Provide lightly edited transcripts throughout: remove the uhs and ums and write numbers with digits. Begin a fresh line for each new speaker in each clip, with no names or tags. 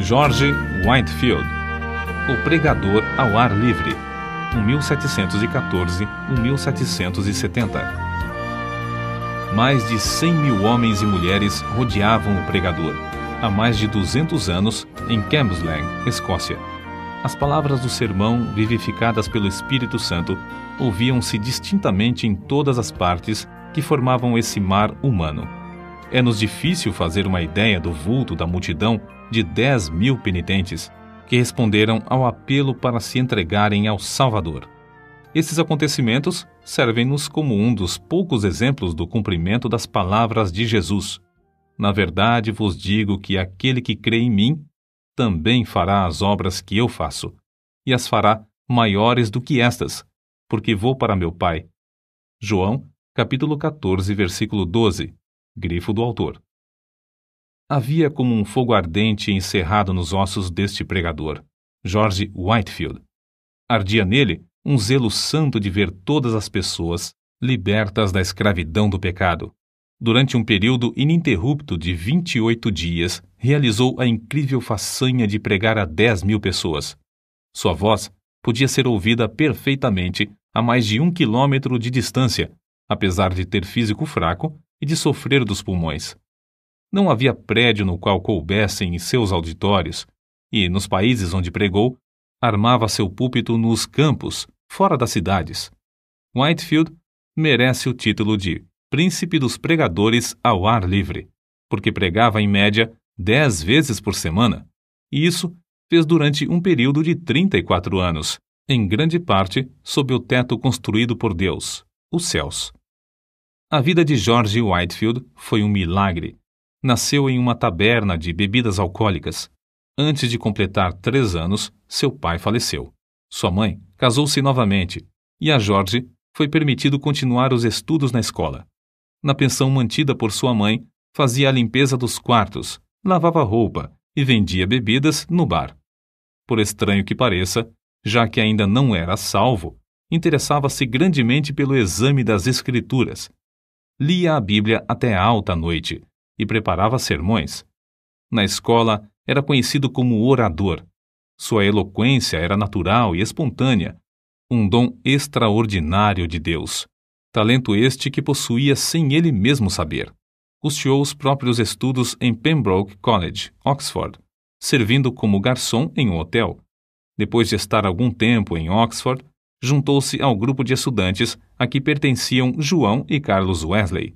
George Whitefield, o pregador ao ar livre, 1714-1770. Mais de 100 mil homens e mulheres rodeavam o pregador, há mais de 200 anos, em Cambuslang, Escócia. As palavras do sermão, vivificadas pelo Espírito Santo, ouviam-se distintamente em todas as partes que formavam esse mar humano. É-nos difícil fazer uma ideia do vulto da multidão de 10 mil penitentes que responderam ao apelo para se entregarem ao Salvador. Esses acontecimentos servem-nos como um dos poucos exemplos do cumprimento das palavras de Jesus. Na verdade vos digo que aquele que crê em mim também fará as obras que eu faço, e as fará maiores do que estas, porque vou para meu Pai. João, capítulo 14, versículo 12, grifo do autor. Havia como um fogo ardente encerrado nos ossos deste pregador, George Whitefield. Ardia nele um zelo santo de ver todas as pessoas libertas da escravidão do pecado. Durante um período ininterrupto de 28 dias, realizou a incrível façanha de pregar a 10 mil pessoas. Sua voz podia ser ouvida perfeitamente a mais de 1 quilômetro de distância, apesar de ter físico fraco e de sofrer dos pulmões. Não havia prédio no qual coubessem em seus auditórios, e, nos países onde pregou, armava seu púlpito nos campos, fora das cidades. Whitefield merece o título de Príncipe dos Pregadores ao ar livre, porque pregava em média 10 vezes por semana, e isso fez durante um período de 34 anos, em grande parte sob o teto construído por Deus, os céus. A vida de George Whitefield foi um milagre. Nasceu em uma taberna de bebidas alcoólicas. Antes de completar 3 anos, seu pai faleceu. Sua mãe casou-se novamente, e a George foi permitido continuar os estudos na escola. Na pensão mantida por sua mãe, fazia a limpeza dos quartos, lavava roupa e vendia bebidas no bar. Por estranho que pareça, já que ainda não era salvo, interessava-se grandemente pelo exame das Escrituras. Lia a Bíblia até alta noite e preparava sermões. Na escola, era conhecido como orador. Sua eloquência era natural e espontânea, um dom extraordinário de Deus. Talento este que possuía sem ele mesmo saber. Custeou os próprios estudos em Pembroke College, Oxford, servindo como garçom em um hotel. Depois de estar algum tempo em Oxford, juntou-se ao grupo de estudantes a que pertenciam João e Carlos Wesley.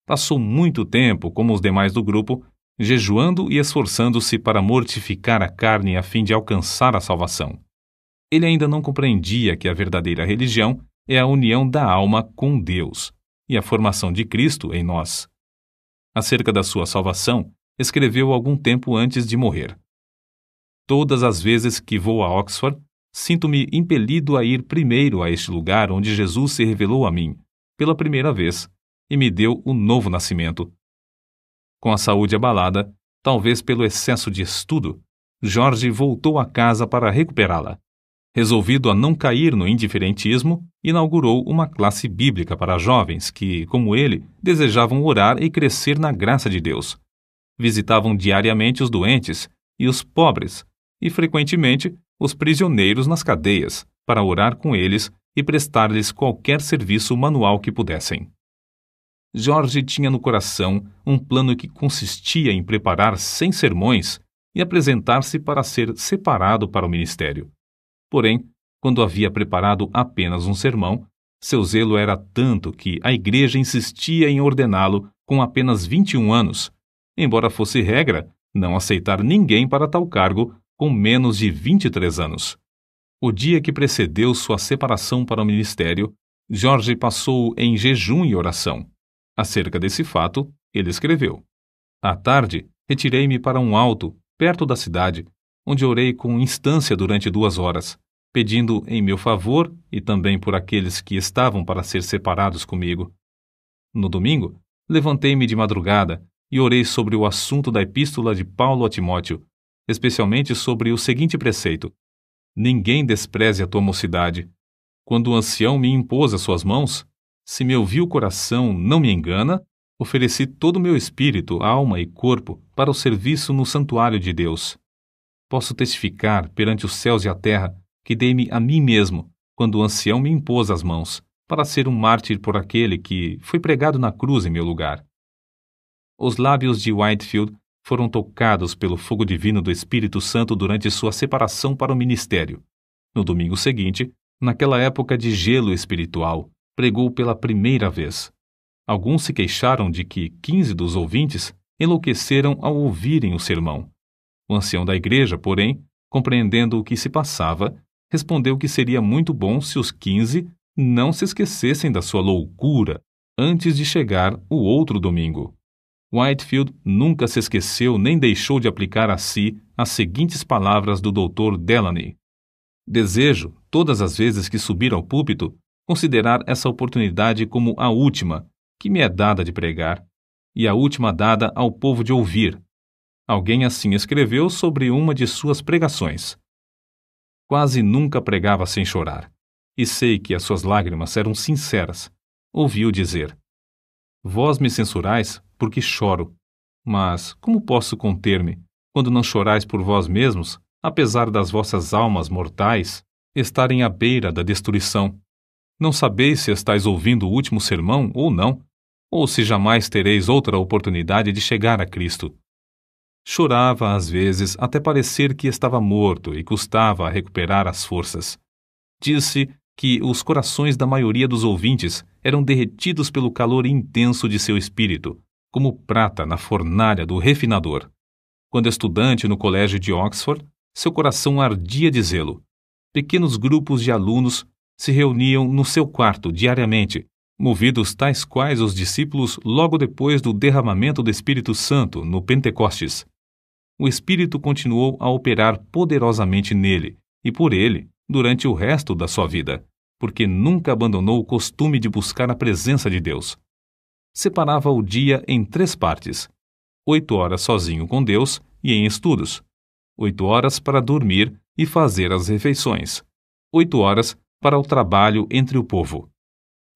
Passou muito tempo, como os demais do grupo, jejuando e esforçando-se para mortificar a carne a fim de alcançar a salvação. Ele ainda não compreendia que a verdadeira religião é a união da alma com Deus e a formação de Cristo em nós. Acerca da sua salvação, escreveu algum tempo antes de morrer. Todas as vezes que vou a Oxford, sinto-me impelido a ir primeiro a este lugar onde Jesus se revelou a mim, pela primeira vez, e me deu o novo nascimento. Com a saúde abalada, talvez pelo excesso de estudo, George voltou a casa para recuperá-la. Resolvido a não cair no indiferentismo, inaugurou uma classe bíblica para jovens que, como ele, desejavam orar e crescer na graça de Deus. Visitavam diariamente os doentes e os pobres, e frequentemente os prisioneiros nas cadeias, para orar com eles e prestar-lhes qualquer serviço manual que pudessem. George tinha no coração um plano que consistia em preparar 100 sermões e apresentar-se para ser separado para o ministério. Porém, quando havia preparado apenas um sermão, seu zelo era tanto que a igreja insistia em ordená-lo com apenas 21 anos, embora fosse regra não aceitar ninguém para tal cargo com menos de 23 anos. O dia que precedeu sua separação para o ministério, George passou em jejum e oração. Acerca desse fato, ele escreveu: À tarde, retirei-me para um alto, perto da cidade, onde orei com instância durante 2 horas, pedindo em meu favor e também por aqueles que estavam para ser separados comigo. No domingo, levantei-me de madrugada e orei sobre o assunto da epístola de Paulo a Timóteo, especialmente sobre o seguinte preceito: Ninguém despreze a tua mocidade. Quando o ancião me impôs as suas mãos, se meu vil coração não me engana, ofereci todo o meu espírito, alma e corpo para o serviço no santuário de Deus. Posso testificar perante os céus e a terra que dei-me a mim mesmo, quando o ancião me impôs as mãos, para ser um mártir por aquele que foi pregado na cruz em meu lugar. Os lábios de Whitefield foram tocados pelo fogo divino do Espírito Santo durante sua separação para o ministério. No domingo seguinte, naquela época de gelo espiritual, pregou pela primeira vez. Alguns se queixaram de que 15 dos ouvintes enlouqueceram ao ouvirem o sermão. O ancião da igreja, porém, compreendendo o que se passava, respondeu que seria muito bom se os 15 não se esquecessem da sua loucura antes de chegar o outro domingo. Whitefield nunca se esqueceu nem deixou de aplicar a si as seguintes palavras do Dr. Delany: desejo, todas as vezes que subir ao púlpito, considerar essa oportunidade como a última que me é dada de pregar, e a última dada ao povo de ouvir. Alguém assim escreveu sobre uma de suas pregações. Quase nunca pregava sem chorar, e sei que as suas lágrimas eram sinceras. Ouviu dizer: vós me censurais porque choro, mas como posso conter-me quando não chorais por vós mesmos, apesar das vossas almas mortais estarem à beira da destruição? Não sabeis se estáis ouvindo o último sermão ou não, ou se jamais tereis outra oportunidade de chegar a Cristo. Chorava às vezes até parecer que estava morto e custava a recuperar as forças. Disse que os corações da maioria dos ouvintes eram derretidos pelo calor intenso de seu espírito, como prata na fornalha do refinador. Quando estudante no colégio de Oxford, seu coração ardia de zelo. Pequenos grupos de alunos se reuniam no seu quarto diariamente, movidos tais quais os discípulos logo depois do derramamento do Espírito Santo no Pentecostes. O Espírito continuou a operar poderosamente nele e por ele durante o resto da sua vida, porque nunca abandonou o costume de buscar a presença de Deus. Separava o dia em 3 partes: 8 horas sozinho com Deus e em estudos, 8 horas para dormir e fazer as refeições, 8 horas para o trabalho entre o povo.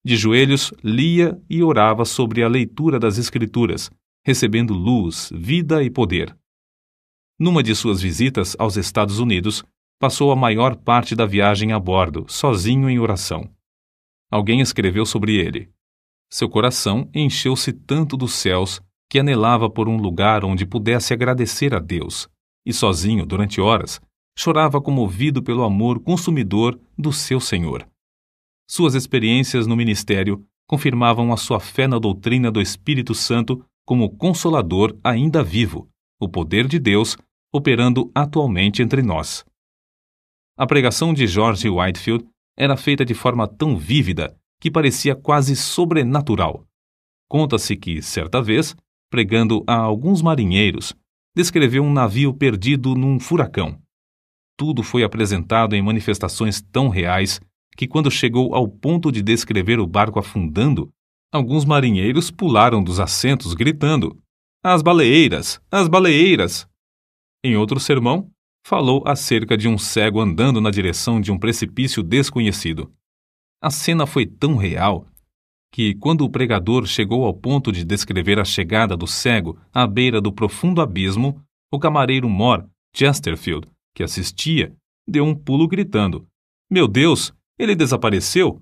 De joelhos, lia e orava sobre a leitura das Escrituras, recebendo luz, vida e poder. Numa de suas visitas aos Estados Unidos, passou a maior parte da viagem a bordo, sozinho em oração. Alguém escreveu sobre ele: seu coração encheu-se tanto dos céus que anelava por um lugar onde pudesse agradecer a Deus, e sozinho, durante horas, chorava comovido pelo amor consumidor do seu Senhor. Suas experiências no ministério confirmavam a sua fé na doutrina do Espírito Santo como Consolador ainda vivo, o poder de Deus operando atualmente entre nós. A pregação de George Whitefield era feita de forma tão vívida que parecia quase sobrenatural. Conta-se que, certa vez, pregando a alguns marinheiros, descreveu um navio perdido num furacão. Tudo foi apresentado em manifestações tão reais que, quando chegou ao ponto de descrever o barco afundando, alguns marinheiros pularam dos assentos gritando: "As baleeiras! As baleeiras!" Em outro sermão, falou acerca de um cego andando na direção de um precipício desconhecido. A cena foi tão real que, quando o pregador chegou ao ponto de descrever a chegada do cego à beira do profundo abismo, o camareiro mor, Chesterfield, que assistia, deu um pulo gritando: "Meu Deus, ele desapareceu!"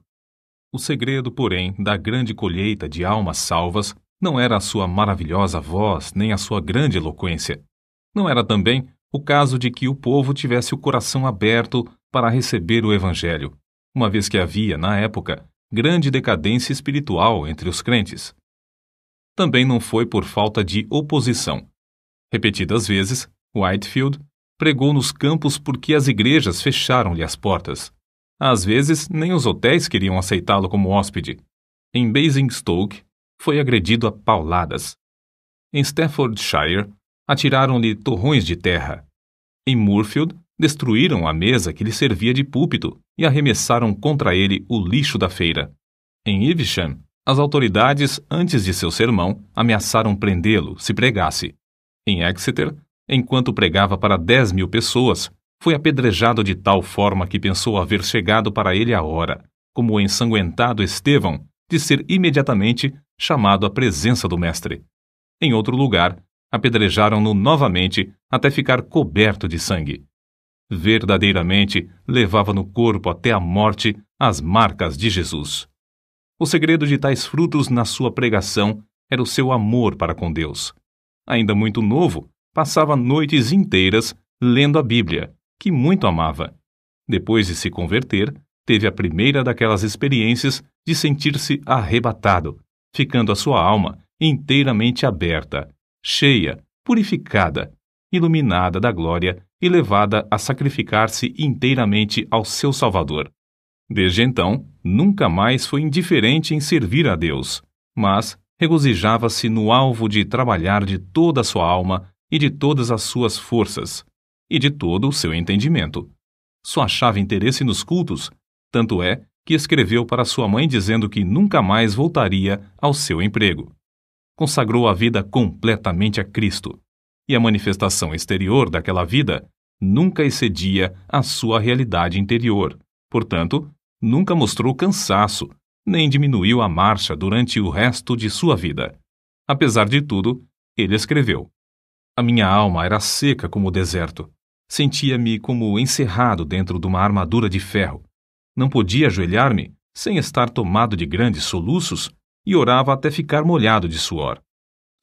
O segredo, porém, da grande colheita de almas salvas não era a sua maravilhosa voz nem a sua grande eloquência. Não era também o caso de que o povo tivesse o coração aberto para receber o Evangelho, uma vez que havia, na época, grande decadência espiritual entre os crentes. Também não foi por falta de oposição. Repetidas vezes, Whitefield pregou nos campos porque as igrejas fecharam-lhe as portas. Às vezes, nem os hotéis queriam aceitá-lo como hóspede. Em Basingstoke, foi agredido a pauladas. Em Staffordshire, atiraram-lhe torrões de terra. Em Moorfield, destruíram a mesa que lhe servia de púlpito e arremessaram contra ele o lixo da feira. Em Evesham, as autoridades, antes de seu sermão, ameaçaram prendê-lo se pregasse. Em Exeter, enquanto pregava para 10.000 pessoas, foi apedrejado de tal forma que pensou haver chegado para ele a hora, como o ensanguentado Estevão, de ser imediatamente chamado à presença do mestre. Em outro lugar, Apedrejaram-no novamente até ficar coberto de sangue. Verdadeiramente levava no corpo até a morte as marcas de Jesus. O segredo de tais frutos na sua pregação era o seu amor para com Deus. Ainda muito novo, passava noites inteiras lendo a Bíblia, que muito amava. Depois de se converter, teve a primeira daquelas experiências de sentir-se arrebatado, ficando a sua alma inteiramente aberta, cheia, purificada, iluminada da glória e levada a sacrificar-se inteiramente ao seu Salvador. Desde então, nunca mais foi indiferente em servir a Deus, mas regozijava-se no alvo de trabalhar de toda a sua alma e de todas as suas forças, e de todo o seu entendimento. Só achava interesse nos cultos, tanto é que escreveu para sua mãe dizendo que nunca mais voltaria ao seu emprego. Consagrou a vida completamente a Cristo, e a manifestação exterior daquela vida nunca excedia a sua realidade interior. Portanto, nunca mostrou cansaço, nem diminuiu a marcha durante o resto de sua vida. Apesar de tudo, ele escreveu: "A minha alma era seca como o deserto. Sentia-me como encerrado dentro de uma armadura de ferro. Não podia ajoelhar-me sem estar tomado de grandes soluços e orava até ficar molhado de suor.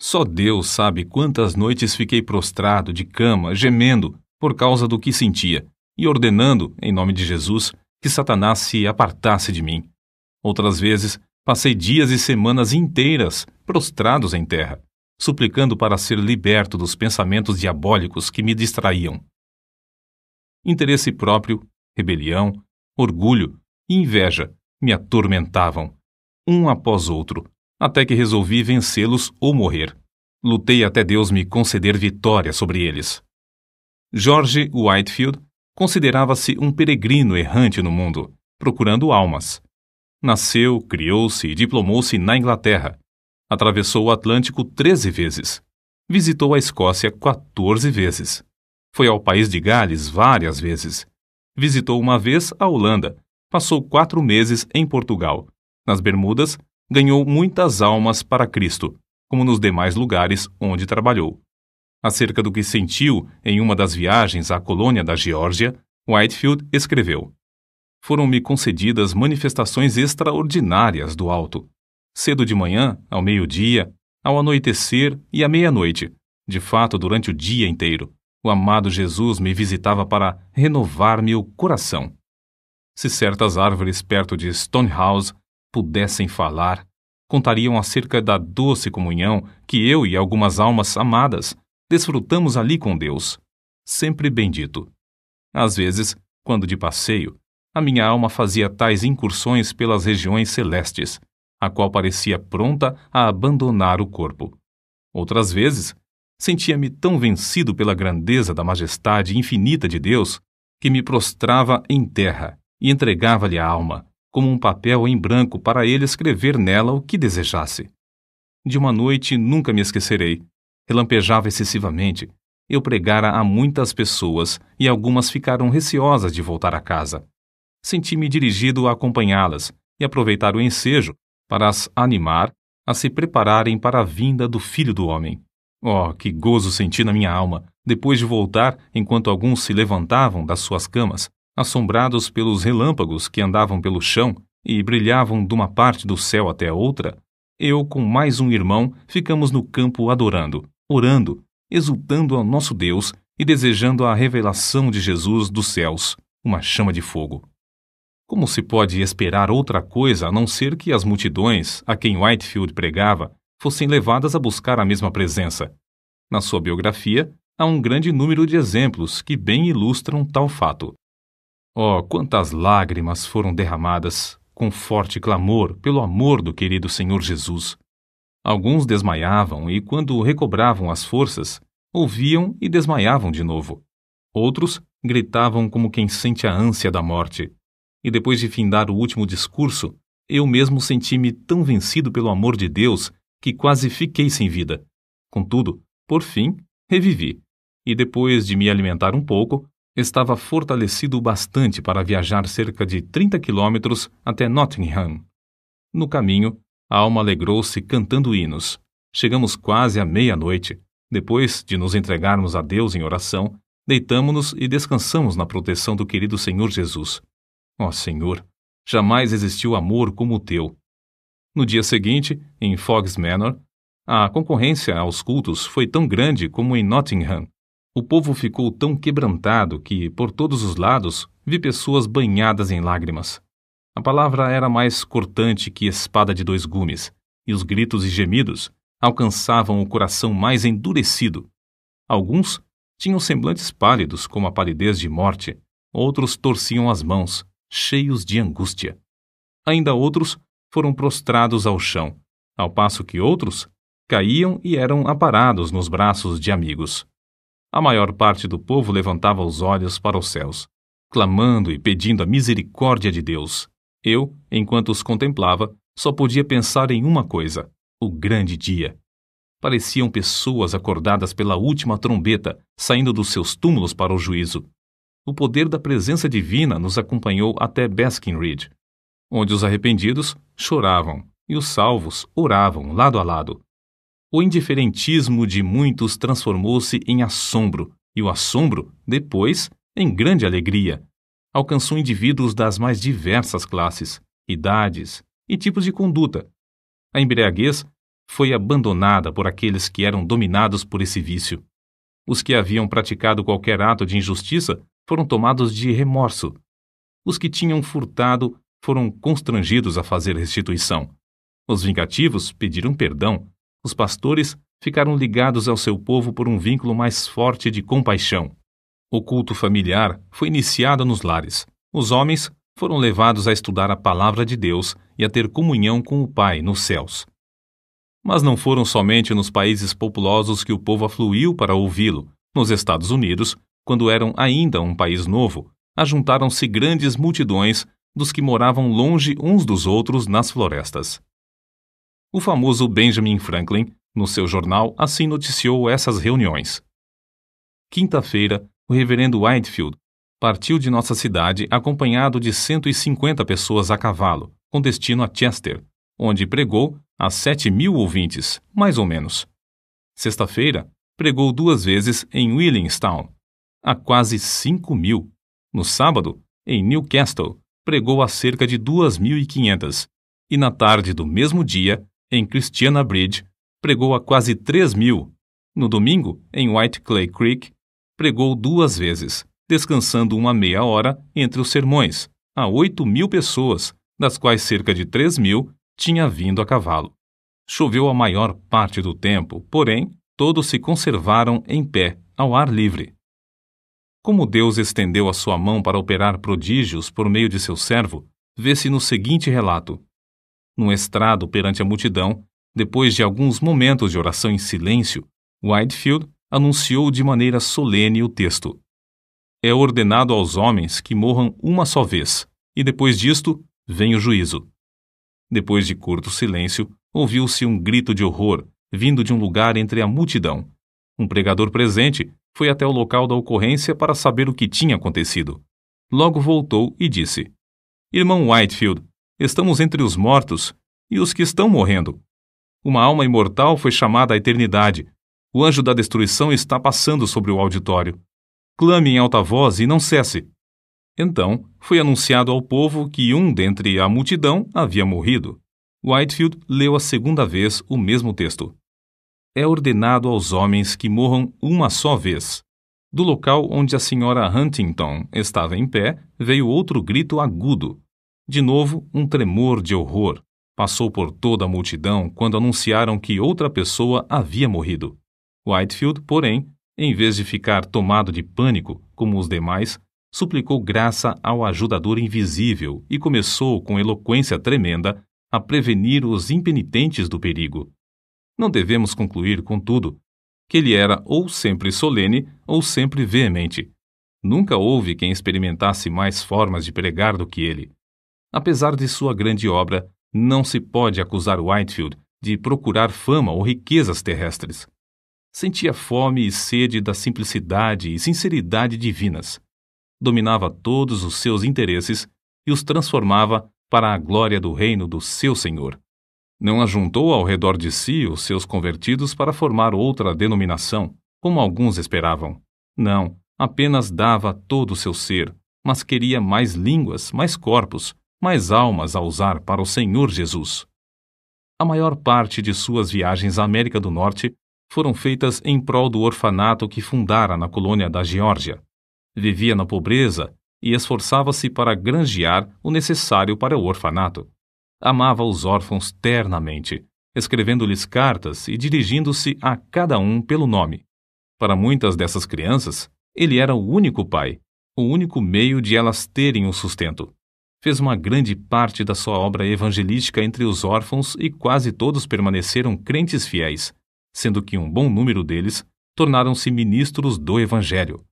Só Deus sabe quantas noites fiquei prostrado de cama, gemendo por causa do que sentia e ordenando, em nome de Jesus, que Satanás se apartasse de mim. Outras vezes, passei dias e semanas inteiras prostrados em terra, suplicando para ser liberto dos pensamentos diabólicos que me distraíam. Interesse próprio, rebelião, orgulho e inveja me atormentavam, um após outro, até que resolvi vencê-los ou morrer. Lutei até Deus me conceder vitória sobre eles." George Whitefield considerava-se um peregrino errante no mundo, procurando almas. Nasceu, criou-se e diplomou-se na Inglaterra. Atravessou o Atlântico 13 vezes. Visitou a Escócia 14 vezes. Foi ao país de Gales várias vezes. Visitou uma vez a Holanda. Passou 4 meses em Portugal. Nas Bermudas, ganhou muitas almas para Cristo, como nos demais lugares onde trabalhou. Acerca do que sentiu em uma das viagens à colônia da Geórgia, Whitefield escreveu: "Foram-me concedidas manifestações extraordinárias do alto. Cedo de manhã, ao meio-dia, ao anoitecer e à meia-noite, de fato durante o dia inteiro, o amado Jesus me visitava para renovar-me o coração. Se certas árvores perto de Stonehouse pudessem falar, contariam acerca da doce comunhão que eu e algumas almas amadas desfrutamos ali com Deus, sempre bendito. Às vezes, quando de passeio, a minha alma fazia tais incursões pelas regiões celestes, a qual parecia pronta a abandonar o corpo. Outras vezes, sentia-me tão vencido pela grandeza da majestade infinita de Deus que me prostrava em terra e entregava-lhe a alma, como um papel em branco para ele escrever nela o que desejasse. De uma noite nunca me esquecerei. Relampejava excessivamente. Eu pregara a muitas pessoas e algumas ficaram receosas de voltar a casa. Senti-me dirigido a acompanhá-las e aproveitar o ensejo para as animar a se prepararem para a vinda do Filho do Homem. Oh, que gozo senti na minha alma, depois de voltar enquanto alguns se levantavam das suas camas, assombrados pelos relâmpagos que andavam pelo chão e brilhavam de uma parte do céu até a outra. Eu, com mais um irmão, ficamos no campo adorando, orando, exultando ao nosso Deus e desejando a revelação de Jesus dos céus, uma chama de fogo. Como se pode esperar outra coisa a não ser que as multidões a quem Whitefield pregava fossem levadas a buscar a mesma presença? Na sua biografia, há um grande número de exemplos que bem ilustram tal fato. Oh, quantas lágrimas foram derramadas, com forte clamor pelo amor do querido Senhor Jesus! Alguns desmaiavam e, quando recobravam as forças, ouviam e desmaiavam de novo. Outros gritavam como quem sente a ânsia da morte. E depois de findar o último discurso, eu mesmo senti-me tão vencido pelo amor de Deus que quase fiquei sem vida. Contudo, por fim, revivi, e depois de me alimentar um pouco, estava fortalecido bastante para viajar cerca de 30 quilômetros até Nottingham. No caminho, a alma alegrou-se cantando hinos. Chegamos quase à meia-noite. Depois de nos entregarmos a Deus em oração, deitamo-nos e descansamos na proteção do querido Senhor Jesus. Ó Senhor, jamais existiu amor como o teu. No dia seguinte, em Fog's Manor, a concorrência aos cultos foi tão grande como em Nottingham. O povo ficou tão quebrantado que, por todos os lados, vi pessoas banhadas em lágrimas. A palavra era mais cortante que espada de dois gumes, e os gritos e gemidos alcançavam o coração mais endurecido. Alguns tinham semblantes pálidos como a palidez de morte, outros torciam as mãos, cheios de angústia. Ainda outros foram prostrados ao chão, ao passo que outros caíam e eram aparados nos braços de amigos. A maior parte do povo levantava os olhos para os céus, clamando e pedindo a misericórdia de Deus. Eu, enquanto os contemplava, só podia pensar em uma coisa: o grande dia. Pareciam pessoas acordadas pela última trombeta, saindo dos seus túmulos para o juízo. O poder da presença divina nos acompanhou até Basking Ridge, onde os arrependidos choravam e os salvos oravam lado a lado. O indiferentismo de muitos transformou-se em assombro, e o assombro, depois, em grande alegria. Alcançou indivíduos das mais diversas classes, idades e tipos de conduta. A embriaguez foi abandonada por aqueles que eram dominados por esse vício. Os que haviam praticado qualquer ato de injustiça foram tomados de remorso. Os que tinham furtado foram constrangidos a fazer restituição. Os vingativos pediram perdão. Os pastores ficaram ligados ao seu povo por um vínculo mais forte de compaixão. O culto familiar foi iniciado nos lares. Os homens foram levados a estudar a palavra de Deus e a ter comunhão com o Pai nos céus. Mas não foram somente nos países populosos que o povo afluiu para ouvi-lo. Nos Estados Unidos, quando eram ainda um país novo, ajuntaram-se grandes multidões dos que moravam longe uns dos outros nas florestas. O famoso Benjamin Franklin, no seu jornal, assim noticiou essas reuniões. Quinta-feira, o reverendo Whitefield partiu de nossa cidade acompanhado de 150 pessoas a cavalo, com destino a Chester, onde pregou a 7.000 ouvintes, mais ou menos. Sexta-feira, pregou 2 vezes em Williamstown, a quase 5.000. No sábado, em Newcastle, pregou a cerca de 2.500. E na tarde do mesmo dia, em Christiana Bridge, pregou a quase 3.000. No domingo, em White Clay Creek, pregou 2 vezes, descansando uma meia hora entre os sermões, a 8.000 pessoas, das quais cerca de 3.000 tinha vindo a cavalo. Choveu a maior parte do tempo, porém, todos se conservaram em pé, ao ar livre. Como Deus estendeu a sua mão para operar prodígios por meio de seu servo, vê-se no seguinte relato. Num estrado perante a multidão, depois de alguns momentos de oração em silêncio, Whitefield anunciou de maneira solene o texto. É ordenado aos homens que morram uma só vez, e depois disto vem o juízo. Depois de curto silêncio, ouviu-se um grito de horror, vindo de um lugar entre a multidão. Um pregador presente foi até o local da ocorrência para saber o que tinha acontecido. Logo voltou e disse: Irmão Whitefield, estamos entre os mortos e os que estão morrendo. Uma alma imortal foi chamada à eternidade. O anjo da destruição está passando sobre o auditório. Clame em alta voz e não cesse. Então, foi anunciado ao povo que um dentre a multidão havia morrido. Whitefield leu a segunda vez o mesmo texto. É ordenado aos homens que morram uma só vez. Do local onde a senhora Huntington estava em pé, veio outro grito agudo. De novo, um tremor de horror. Passou por toda a multidão quando anunciaram que outra pessoa havia morrido. Whitefield, porém, em vez de ficar tomado de pânico, como os demais, suplicou graça ao ajudador invisível e começou, com eloquência tremenda, a prevenir os impenitentes do perigo. Não devemos concluir, contudo, que ele era ou sempre solene ou sempre veemente. Nunca houve quem experimentasse mais formas de pregar do que ele. Apesar de sua grande obra, não se pode acusar Whitefield de procurar fama ou riquezas terrestres. Sentia fome e sede da simplicidade e sinceridade divinas. Dominava todos os seus interesses e os transformava para a glória do reino do seu Senhor. Não ajuntou ao redor de si os seus convertidos para formar outra denominação, como alguns esperavam. Não, apenas dava todo o seu ser, mas queria mais línguas, mais corpos, mais almas a usar para o Senhor Jesus. A maior parte de suas viagens à América do Norte foram feitas em prol do orfanato que fundara na colônia da Geórgia. Vivia na pobreza e esforçava-se para granjear o necessário para o orfanato. Amava os órfãos ternamente, escrevendo-lhes cartas e dirigindo-se a cada um pelo nome. Para muitas dessas crianças, ele era o único pai, o único meio de elas terem um sustento. Fez uma grande parte da sua obra evangelística entre os órfãos e quase todos permaneceram crentes fiéis, sendo que um bom número deles tornaram-se ministros do Evangelho.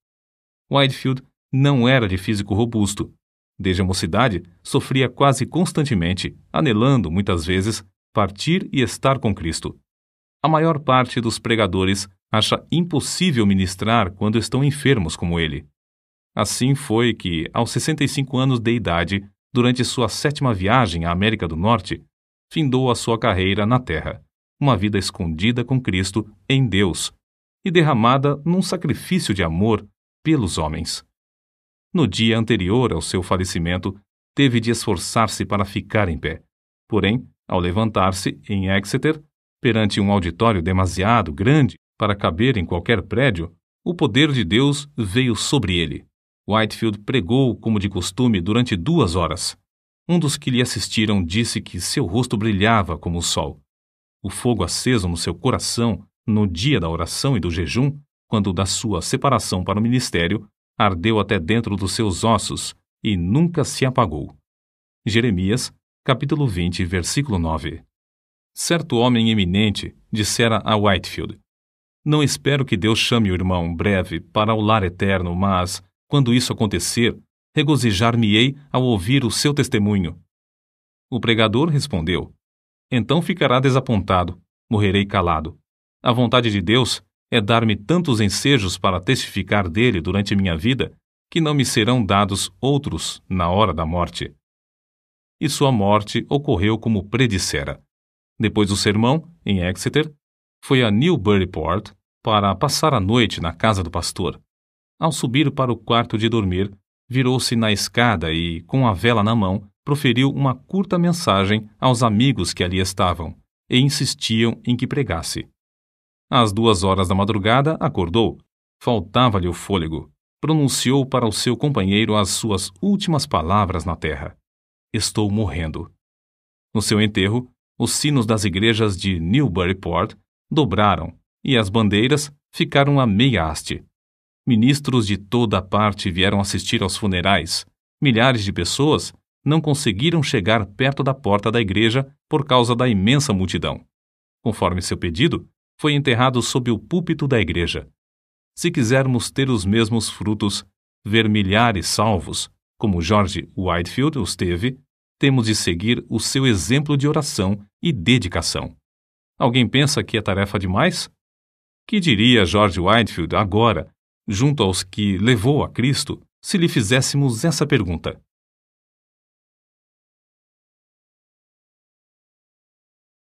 Whitefield não era de físico robusto. Desde a mocidade, sofria quase constantemente, anelando, muitas vezes, partir e estar com Cristo. A maior parte dos pregadores acha impossível ministrar quando estão enfermos como ele. Assim foi que, aos 65 anos de idade, durante sua 7ª viagem à América do Norte, findou a sua carreira na Terra, uma vida escondida com Cristo em Deus e derramada num sacrifício de amor pelos homens. No dia anterior ao seu falecimento, teve de esforçar-se para ficar em pé. Porém, ao levantar-se em Exeter, perante um auditório demasiado grande para caber em qualquer prédio, o poder de Deus veio sobre ele. Whitefield pregou como de costume durante 2 horas. Um dos que lhe assistiram disse que seu rosto brilhava como o sol. O fogo aceso no seu coração, no dia da oração e do jejum, quando da sua separação para o ministério, ardeu até dentro dos seus ossos e nunca se apagou. Jeremias, capítulo 20, versículo 9. Certo homem eminente dissera a Whitefield: "Não espero que Deus chame o irmão breve para o lar eterno, mas, quando isso acontecer, regozijar-me-ei ao ouvir o seu testemunho." O pregador respondeu: "Então ficará desapontado, morrerei calado. A vontade de Deus é dar-me tantos ensejos para testificar dele durante minha vida, que não me serão dados outros na hora da morte." E sua morte ocorreu como predissera. Depois do sermão, em Exeter, foi a Newburyport para passar a noite na casa do pastor. Ao subir para o quarto de dormir, virou-se na escada e, com a vela na mão, proferiu uma curta mensagem aos amigos que ali estavam e insistiam em que pregasse. Às 2 horas da madrugada, acordou. Faltava-lhe o fôlego. Pronunciou para o seu companheiro as suas últimas palavras na terra: "Estou morrendo." No seu enterro, os sinos das igrejas de Newburyport dobraram e as bandeiras ficaram a meia haste. Ministros de toda a parte vieram assistir aos funerais. Milhares de pessoas não conseguiram chegar perto da porta da igreja por causa da imensa multidão. Conforme seu pedido, foi enterrado sob o púlpito da igreja. Se quisermos ter os mesmos frutos, ver milhares salvos, como George Whitefield os teve, temos de seguir o seu exemplo de oração e dedicação. Alguém pensa que é tarefa demais? Que diria George Whitefield agora, junto aos que levou a Cristo, se lhe fizéssemos essa pergunta?